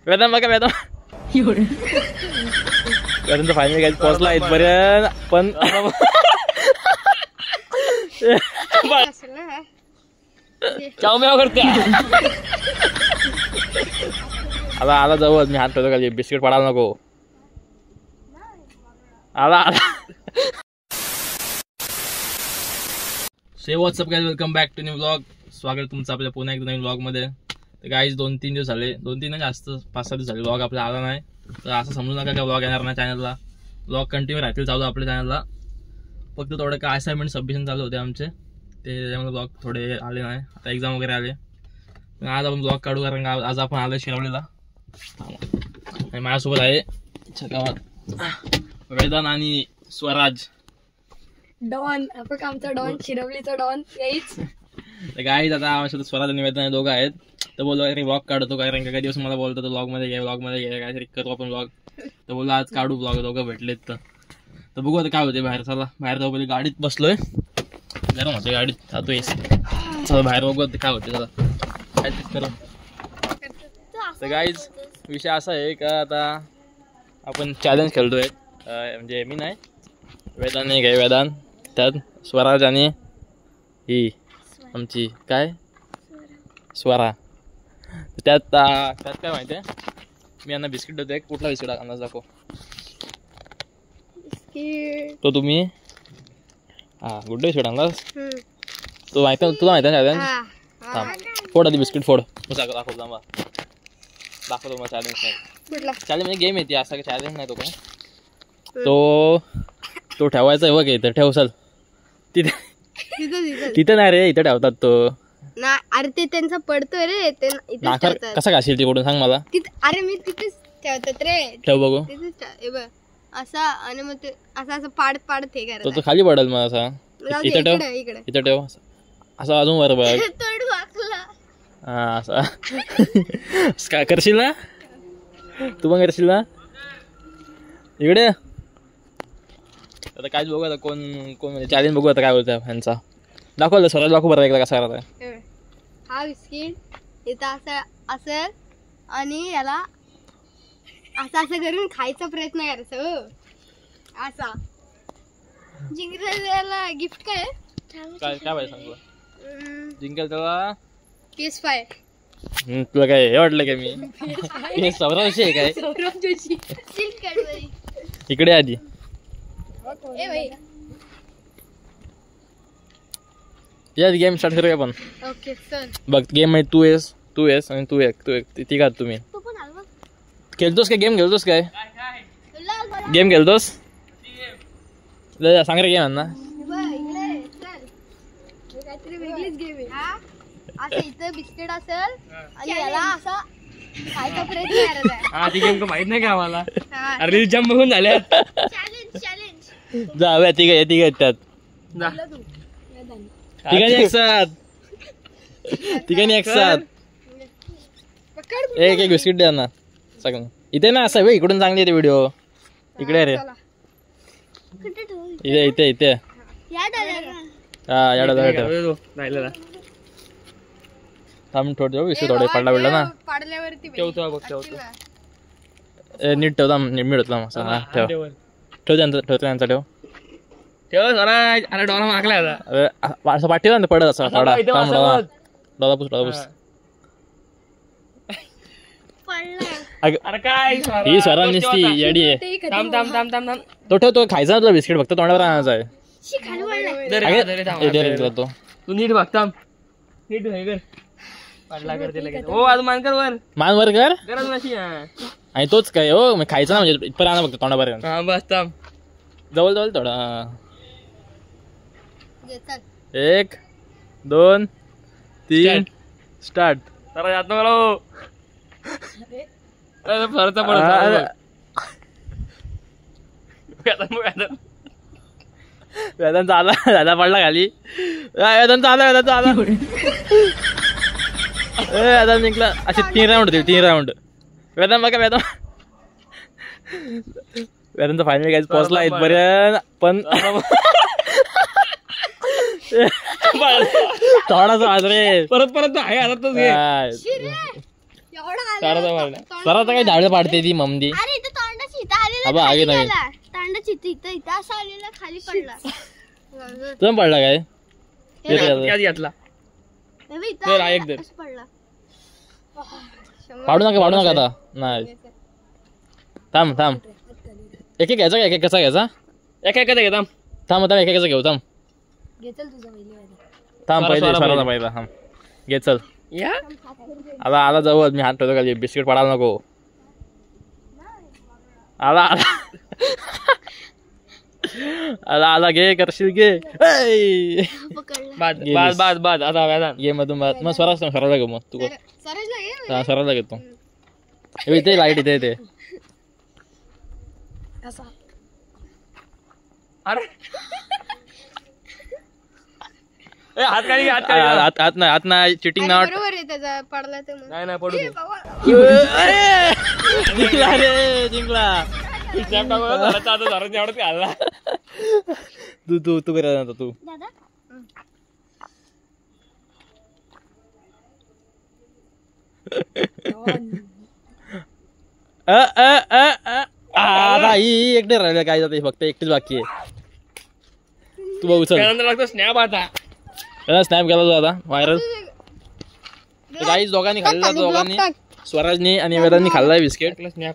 वेदांत बघा वेदांत वेदांत फायनल काय पोहोचला इथपर्यंत पण चावम्याव करते आला आला जवळ मी हात ठेवतो खाली बिस्किट पडायला नको आला आला से what's up guys welcome back to new vlog स्वागत तुमचं आपल्या पुन्हा एकदा नवीन व्लॉग मध्ये तर गाइस 2-3 दिवस झाले 2-3 नाही जास्त 5-6 दिवस झाले व्लॉग आपला आला नाही तर असं समजू नका का व्लॉग येणार नाही चॅनलला व्लॉग कंटिन्यू राहतील चालू आपल्या चॅनलला फक्त थोडं काय असाइनमेंट सबमिशन चालू होते आमचे ते त्यामुळे ब्लॉग थोडे आले नाही आता एक्झाम वगैरे आले आज आपण ब्लॉग काढू कारण आज आपण आलो शिरवलीला आणि माझ्यासोबत आहे गावात वेदांत आणि स्वराज डॉन आपण आमचा डॉन शिरवलीचा डॉन यायच गाईज आता आमच्या स्वराज आणि वेदांत दोघं आहेत तर बोललो अरे ब्लॉग काढतो कारण काही दिवस मला बोलतो ब्लॉग मध्ये घे काहीतरी करू आपण ब्लॉग तर बोललो आज काढू ब्लॉग दोघं भेटलेत तर बघू आता काय होते बाहेर चला बाहेर जाऊ पहिले गाडीत बसलोय गरम होते गाडीत जातोय चला बाहेर बघू काय होते चला काय करू तर गाईज विषय असा आहे का आता आपण चॅलेंज खेळतोय म्हणजे मी नाही वेदांत नाही काय वेदांत त्यात स्वराज आणि ही आमची काय स्वरा त्यात काय माहिती आहे मी यांना बिस्किट देतोय कुठला बिस्किट अंदाज दाखव तो तुम्ही हा गुड बिस्किट अंदाज तो माहिती तुला माहिती आहे चॅलेंज थांब फोड आधी बिस्किट फोड दाखव थांबा दाखवतो मला चॅलेंज चॅलेंज म्हणजे गेम येते असा चॅलेंज नाही तो काय तो ठेवायचा आहे बघ इथं ठेव चल तिथे नाही रे इथं ठेवतात तो अरे ते त्यांचा पडतोय रे ते कसा घाशील तिकडून सांग मला अरे मी तिथेच ठेवतात रे ठेव बघू असा आणि मग ते असं पाडत पाडत हे तो खाली पडेल मग असा इथं ठेव इथं ठेव असं अजून वर बघ हा असा काय करशील ना तू पण करशील ना इकडे आता काहीच बघू आता कोण म्हणजे चॅलेंज बघू आता काय होतं ह्यांचा दाखवलं स्वराज दाखव बरं एकदा कसा करत हा बिस्किट इथं असं असेल आणि याला असं असं करून खायचा प्रयत्न करायचा असा जिंकल्याला गिफ्ट काय काय पाहिजे सांगू जिंकेल त्याला केस फाय तुला काय हे वाटलं का मी सौरव जोशी आहे काय सौरव जोशी सिल्क कॅडबरी इकडे आधी ए भाई या गेम स्टार्ट करूया आपण ओके चल बघ गेम मध्ये तू येस आणि तू एक तिघात तुम्ही खेळतोस काय गेम खेळतोस काय गेम खेळतोस सांग रे गेम ना काहीतरी वेगळीच गेम आहे असं इथं बिस्किट असेल आणि याला असा खायचा प्रयत्न करायचा हा ती गेम का माहित नाही का आम्हाला रील जम्प बघून झाल्या जाऊया तिघ त्यात तिघांनी एक साथ एक बिस्किट द्या ना सगळं इथे ना असं इकडून चांगली येते व्हिडिओ इकडे रे इथे हा याडा राहिलेला थांब ठेवतो विषय थोडे पडला बिडला ना ठेवतो नीट ठेवता मी ठेवतो ठेव ठेवतो त्यांचा ठेव अरे डॉला मागला असं पाठीला ना पडत असं थोडा डॉला पुस अरे काय ही स्वरा निसती येडी आहे तो ठेव तो खायचा तुला बिस्किट फक्त तोंडावर आणायचा आहे तो तू नीट बघता नीट कर पडला करते हो आज मान कर वर मान वर कर गरज नशी आणि तोच काय हो खायचा ना म्हणजे इथपर्यंत आणा फक्त तोंडापर्यंत हा बस थांब जवळ थोडा 1 2 3 स्टार्ट जरा यात नको फरचा पडत वेदांत आला दादा पडला खाली वेदांत आला वेदांत जिंकला असे 3 राऊंड होते 3 राऊंड वेदांत बघा वेदांत फायनल काय पोहोचला इथपर्यंत पण थोडासा आज रे परत आहे आता एवढा साराचा मारला. सर आता काय झाडं पाडते ती ममदी. अरे इथं तोंडाची इथं आलेला अबा, आगे खाली नाही. गेला. तोंडाची इथं असं आलेला खाली पडला. तुम्ही पडला काय यात घातला हे बघ, इथं दर, आलेला, एक दर. असं पडला. पाडू नका आता नाही. थांब एक एक घ्यायचा का? एक कसा घ्यायचा? एक एक घे थांब. थांब एक एकाचा घेऊ. थांब पहिले स्वरा स्वराचा पहिले. पहिला. थांब घे चल. या आला जवळ मी हात ठेवतो खाली. बिस्किट पडायला नको. आला आला घे करशील घे. बाद ये बाद वीस. बाद बाद आता व्याजान घे मधून मग स्वराला घेऊ. मग तू गो. सरजला घे. हा, स्वराला घेतो. इथे लाईट इथे अरे ए, हात काढी हात काढी. आत नाही चिटिंग नॉट. बरोबर आहे त्याचा पडला तर मग. नाही पडू दे. बाबा, जिंकला रे जिंकला. स्नॅप टाकू का? झाडाचा आता झाडाच्या एवढंच घालला. तू करायला तू. दादा आता ही एकटे राहिलं काय जाते फक्त एकटीच बाकी आहे. तू बघू चल. त्यानंतर लागतो स्नॅप आता. स्नॅप केला तो आता व्हायरल. काहीच दोघांनी खाल्ला. दोघांनी स्वराजनी आणि वेदांनी खाल्लाय बिस्किट. स्नॅप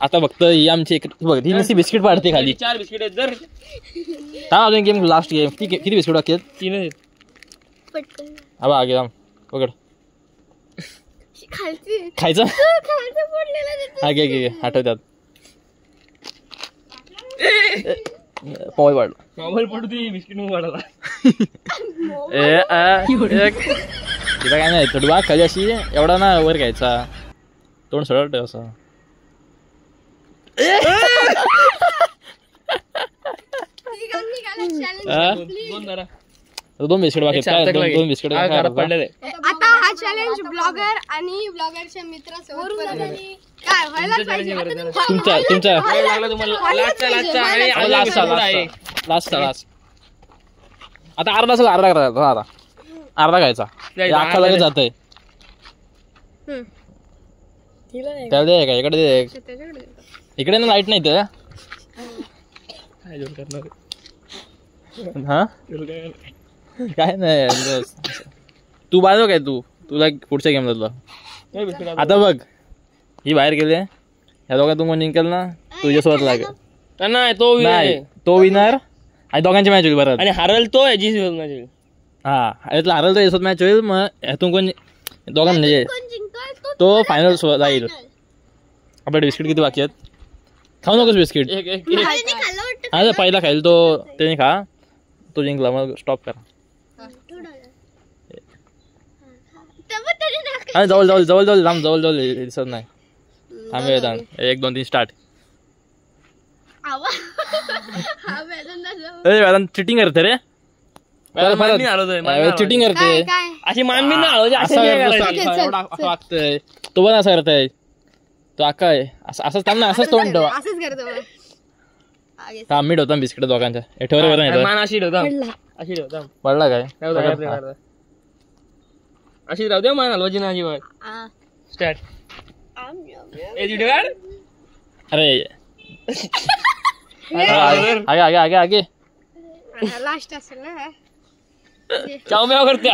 आता फक्त ही आमची बघ ही नुसती बिस्किट पाडते खाली. 4 बिस्किट आहेत जर थांब अजून गेम लास्ट गेम. किती बिस्किट बाकी आहेत? 3 आहेत. पटकन हा आगे थांब पकड. खालची खायचं खालचं पडलेलं तिथं. हा घे आठव त्यात. पोय पाडलं. मोबाईल पडू दे बिस्किट मग वाढला. तिला काय नाही थोडी वाघ खाली अशी एवढा ना वर घ्यायचा. तोंड सरळ ठेव असं. दोन जरा 2 बिस्किट बाकी आहेत. काय 2 बिस्किट पडले. आता हा चॅलेंज ब्लॉगर आणि ब्लॉगरच्या मित्रासोबत काय व्हायलाच पाहिजे. आता तुम्ही तुमच्या वेळ लागला तुम्हाला लास्टचा आणि लास्ट आता अर्धा करायचा. आता अर्धा खायचा. अख्खा लगेच जातंय. त्याला दे का इकडे दे. त्याच्याकडे इकडे ना लाईट नाही तर काय जोर करणार हा काय नाही. तू बाजू काय तुला पुढच्या गेम तुला. बिस्किट आता बघ ही बाहेर गेले. ह्या दोघांतून कोण जिंकेल ना तुझ्यासोबत लागेल. नाही तो नाही तो विनर आणि दोघांची मॅच होईल परत. आणि हरल तो आहे जी माझी. हा यातला हरल तर यासोबत मॅच होईल. मग ह्यातून कोण दोघां म्हणजे कोण जिंकल तो फायनल जाईल. आपल्याकडे बिस्किट किती बाकी आहेत? खाऊ नकोस बिस्किट. एक खाल्लं वाटतं. हा पहिला खाईल तो त्याने खा. तो जिंकला मग स्टॉप करा. आणि जवळ लांब जवळ दिसत नाही. थांब वेदांत 1 2 3 स्टार्ट. वेदांत चिटिंग करते रे. चिटिंग करते. काय अशी मानवी ना हळवते. असं वागतंय तो पण असं करताय. तो अक्का आहे असंच थांब ना. असंच तोंड ठेवा. असंच करतो मग. थांब मीठ होता बिस्किट दोघांच्या ठेवर मान अशी ठेवता अशी ठेवता पडला काय अशी राहू दे मान हलवायची ना अजिबात. स्टार्ट अरे आगे आगे लास्ट असेल ना. चाव म्याव करते.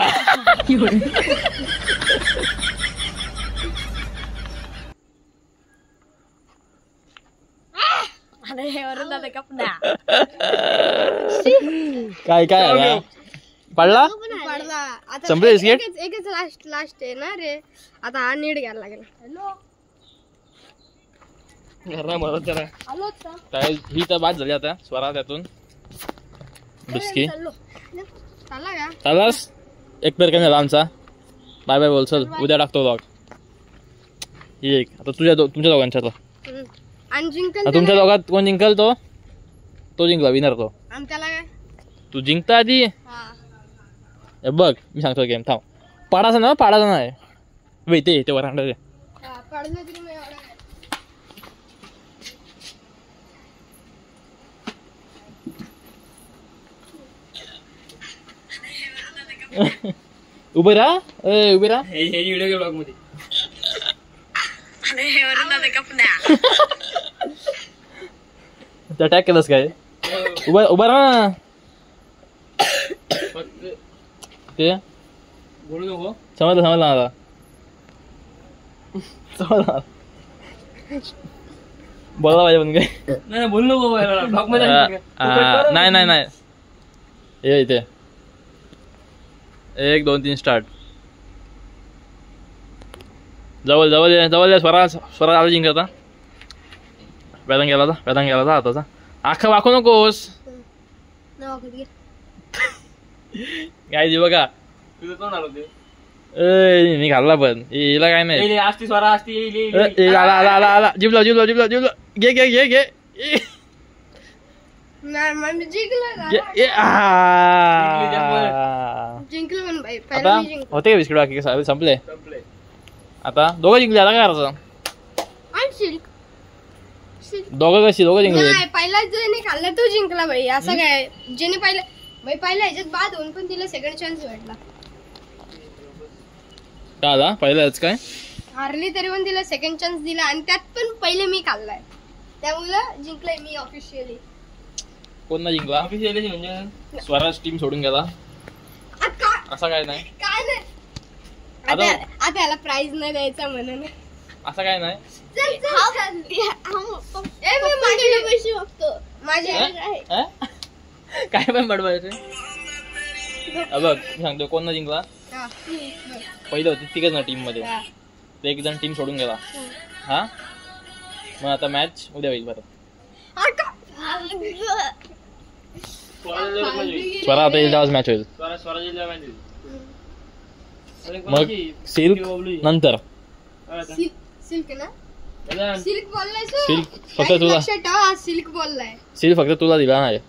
काय पडला पडला. आता संपलं बिस्किट? एकच लास्ट आहे ना रे. आता हा नीट घ्यायला लागेल. काय ही तर बाद झाली आता स्वरा त्यातून बिस्की. चालला का? चालास एक पेर कमी झाला आमचा. बाय बाय बोल चल. उद्या टाकतो ब्लॉग. एक आता तुमच्या दोघांच्या आणि जिंकल तुमच्या दोघात कोण जिंकल तो जिंकला विनर तो. आणि त्याला काय? तू जिंकता आधी हा बघ मी सांगतो गेम. थांब पाडायचा नाही. ते वरांडा दे. पडलं तरी मग एवढा उभे राहा. हे व्हिडिओ ब्लॉग मध्ये अटॅक केलंस काय उभा उभा राहा ना ते बोलू नको समजलं समजलं मला समजलं बोला पाहिजे पण काय नाही बोलू नको ब्लॉग मध्ये नाही नाही नाही ये इथे 1 2 3 स्टार्ट जवळ जवळ जवळ स्वरा स्वरा आला जिंक आता वेदांग गेला होता आताचा अख्खा वाकू नकोस काय जी बघा तुझं कोण आलो ते मी घालला पण हिला काय नाही असती स्वरा असती आला आला आला आला जिबला जिबला जिबला जिबला घे घे घे घे जिंकलं पण बाई आता पहिला मी जिंकलो. होते का बिस्किट बाकी संपले आता दोघं जिंकले आता काय करायचं आणि सिल्क दोघं जिंकले नाही पहिला ज्याने खाल्ला तो जिंकला बाई असं काय ज्याने पहिला बाई पहिला ह्याच्यात बाद होऊन पण तिला सेकंड चान्स भेटला काय आला पहिलाच काय हारली तरी पण तिला सेकंड चान्स दिला आणि त्यात पण पहिले मी खाल्लाय त्यामुळे जिंकलाय मी ऑफिशियली कोण ना जिंकला ऑफिशियली म्हणजे स्वराज टीम सोडून गेला असं काय नाही काय नाही आता- आता याला प्राइज नाही द्यायचा म्हणून असं काय नाही पैसे बघतो माझे अं? काय पण बडवायचे बघ मी सांगतो कोण ना जिंकला हा. पहिलं होती तिघच ना टीम मध्ये हा. ते एक जण टीम सोडून गेला हा मग आता मॅच उद्या होईल बरं स्वरा आता येईल मॅच होईल स्वराजीला माहिती मग सिल्क नंतर सिल्क ना सिल्क बोललाय सिल्क फक्त तुला सिल्क बोललाय सिल्क फक्त तुला दिला नाही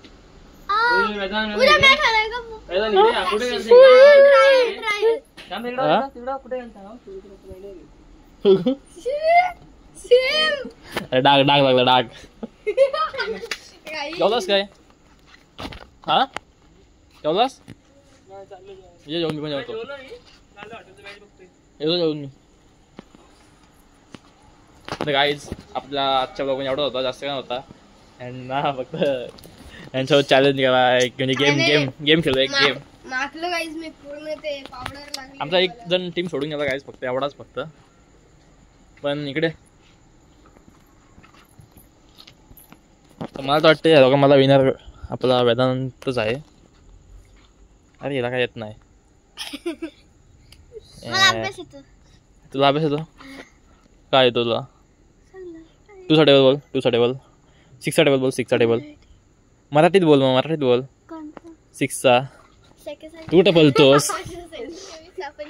डाग डाग लागला डाग जेवलास काय हा जेवलास ये जेवून मी पण जेवतो येतो जेवून मी तर गाईज आपला आजच्या ब्लॉग एवढा होता जास्त काय होता अँड ना फक्त यांच्यासोबत चॅलेंज केला एक म्हणजे गेम खेळलो एक गेम मागलं गाईज मी पूर्ण ते पावडर लागली आमचा एक जण टीम सोडून गेला गाईज फक्त एवढाच फक्त पण इकडे मला तर वाटतं या लोक मला विनर आपला वेदांतच आहे अरे याला काय येत नाही तुला अभ्यास येतो काय येतो तुला 2 चा टेबल बोल 2 चा टेबल 6 चा टेबल बोल 6 चा टेबल मराठीत बोल मग मराठीत बोल 6 चा तू कुठे बोलतोस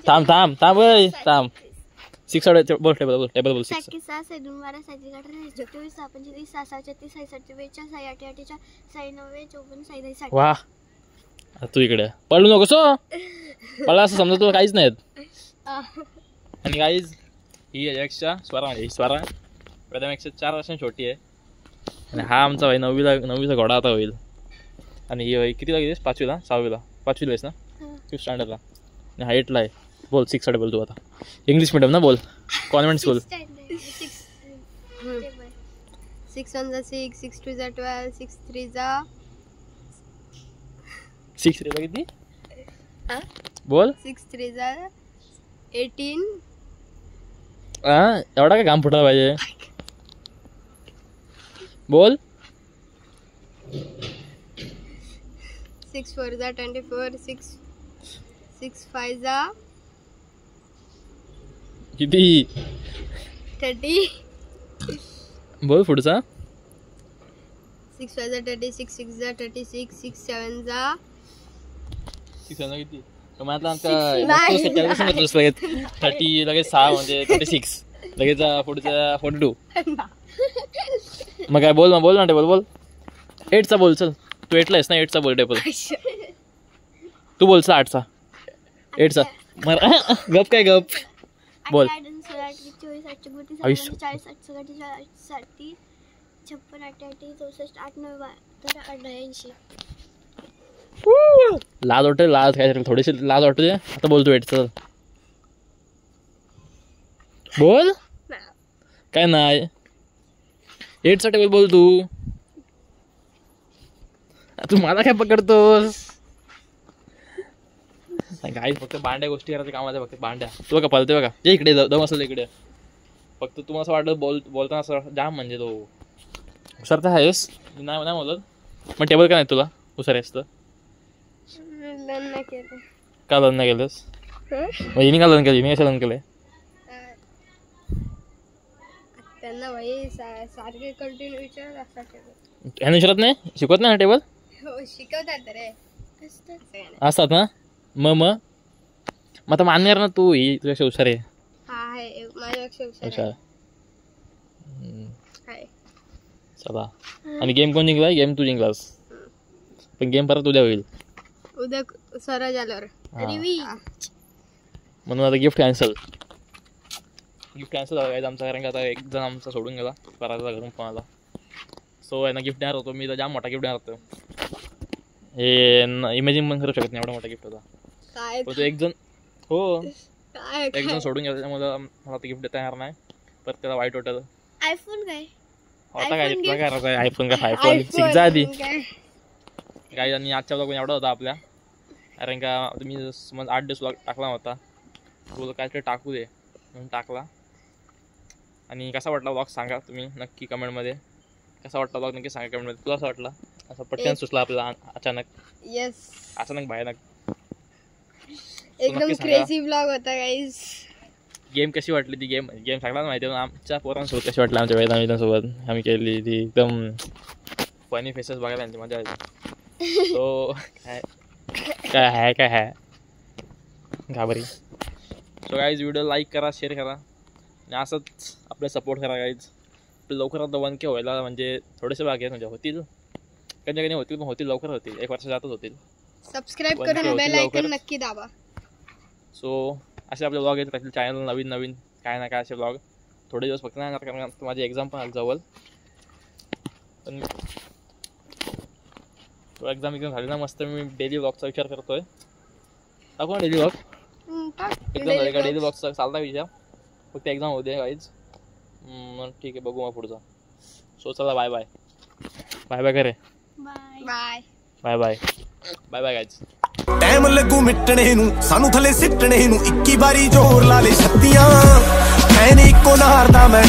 थांब थांब थांब थांब 6 चा बोल टेबल बोल 6 वा तू इकडे पळू नकोस पळला असं समजा तुला काहीच नाहीत आणि गाईज ही याच्यापेक्षा स्वरा वेदापेक्षा 4 वर्षांनी छोटी आहे आणि हा आमचा भाई 9वीचा घोडा आता होईल आणि ही भाई कितीला गेलीस 5वीला 6वीला 5वीला आहेस ना 5th स्टँडर्डला आणि हा 8ला आहे बोल 6 साठी बोल तू आता इंग्लिश मिडियम ना बोल कॉन्व्हेंट स्कूल 6 1 6 6 2 12 6 3 6 ला किती बोल 6 3 18 एवढा काय काम फुटायला पाहिजे बोल 6 4 24 6 6 5 किती 30 बोल पुढचा 6 5 36 6 36 6 7 किती लगेच 30 लगेच 6 म्हणजे 36 लगेच पुढचा 42 मग काय बोल ना टेबल बोल 8 चा बोल चल तू 8 ला आहेस ना 8 चा बोल टेबल तू बोलचा 8 चा 8 चा गप काय गप बोल 86 लाज वाटते लाज काय थोडीशी लाज वाटते आता बोल तू 8 चा बोल काय नाही 8चा टेबल बोल तू मला काय पकडतोस काय फक्त भांड्या गोष्टी करायच्या कामाच्या फक्त भांड्या तू बघा पळते बघा जे इकडे दम असेल इकडे फक्त तुम्हाला असं वाटलं बोलताना असं जाम म्हणजे तो हुशार तर आहेस नाही नाही बोलत मग टेबल का नाही तुला हुशार आहेस तर लग्न केलं का लग्न केलंस मग हिने का लग्न केलं हिने कसं लग्न केलंय त्यांना भाई सारखे कंटिन्यू विचारत असतात टेबल ह्याने विचारत नाही शिकवत नाही ना टेबल हो शिकवतात रे असतात ना मग आता मानणार ना तू ही तुझ्याशी हुशार आहे हा आहे माझ्यापेक्षा हुशार हुशार आहे चला आणि गेम कोण जिंकला गेम तू जिंकलास पण गेम परत उद्या होईल उद्या स्वराज आल्यावर म्हणून आता गिफ्ट कॅन्सल झालं आमचा कारण की आता एक जण आमचा सोडून गेला करायचा घरून पण आला सो यांना गिफ्ट देणार होतो मी तर जाम मोठा गिफ्ट देणार होतो हे इमॅजिन पण करू शकत नाही एवढा मोठा गिफ्ट होता पण तो एक जण हो एक जण सोडून गेला त्यामुळे मला ते गिफ्ट देता येणार नाही परत त्याला वाईट वाटलं आयफोन काय होता काय करायचं आहे आयफोन का आयफोन 6 जा आधी काय आणि आजच्या ब्लॉग एवढा होता आपल्या कारण का मी समज 8 दिवस ब्लॉग टाकला होता तुला काहीतरी टाकू दे म्हणून टाकला आणि कसा वाटला ब्लॉग सांगा तुम्ही नक्की कमेंटमध्ये कसा वाटला ब्लॉग नक्की सांगा कमेंटमध्ये तुला असं वाटला असं पटकन सुचला आपल्याला अचानक यस अचानक भयानक एकदम क्रेझी ब्लॉग होता गाईज गेम कशी वाटली ती गेम सगळ्यांना माहिती आहे आमच्या पोरांसोबत कशी वाटली आमच्या वेदांसोबत आम्ही केली ती एकदम फनी फेसेस बघायला त्यांची मजा येते सो काय आहे घाबरी सो गाईज व्हिडिओ लाईक करा शेअर करा आणि असंच आपलं सपोर्ट करा गाईज लवकरात 1K व्हायला म्हणजे थोडेसे बाकी आहेत म्हणजे होतील कधी होतील लवकर होतील 1 वर्ष जातच होतील सबस्क्राईब करून बेल आयकॉन नक्की दाबा सो असे आपले ब्लॉग आहेत चॅनल नवीन काय ना काय असे ब्लॉग थोडे दिवस फक्त नाही कारण माझी एक्झाम पण आली जवळ पण तो एक्झाम झाली ना मस्त मी डेली ब्लॉगचा विचार करतोय टाकू ना डेली ब्लॉग एकदम झाले का डेली ब्लॉगचा चालता विचार फक्त एक्झाम होऊ दे काहीच ठीक आहे बघू मग पुढचा सो चला बाय बाय करे बाय गाइस ਟਾਈਮ ਲੱਗੂ ਮਿਟਣੇ ਨੂੰ ਸਾਨੂੰ ਥੱਲੇ ਸਿੱਟਣੇ ਨੂੰ 21 ਵਾਰੀ ਜ਼ੋਰ ਲਾ ਲੈ ਛੱਤੀਆਂ ਐਨ ਇੱਕੋ ਨਾਰ ਦਾ ਮੈਂ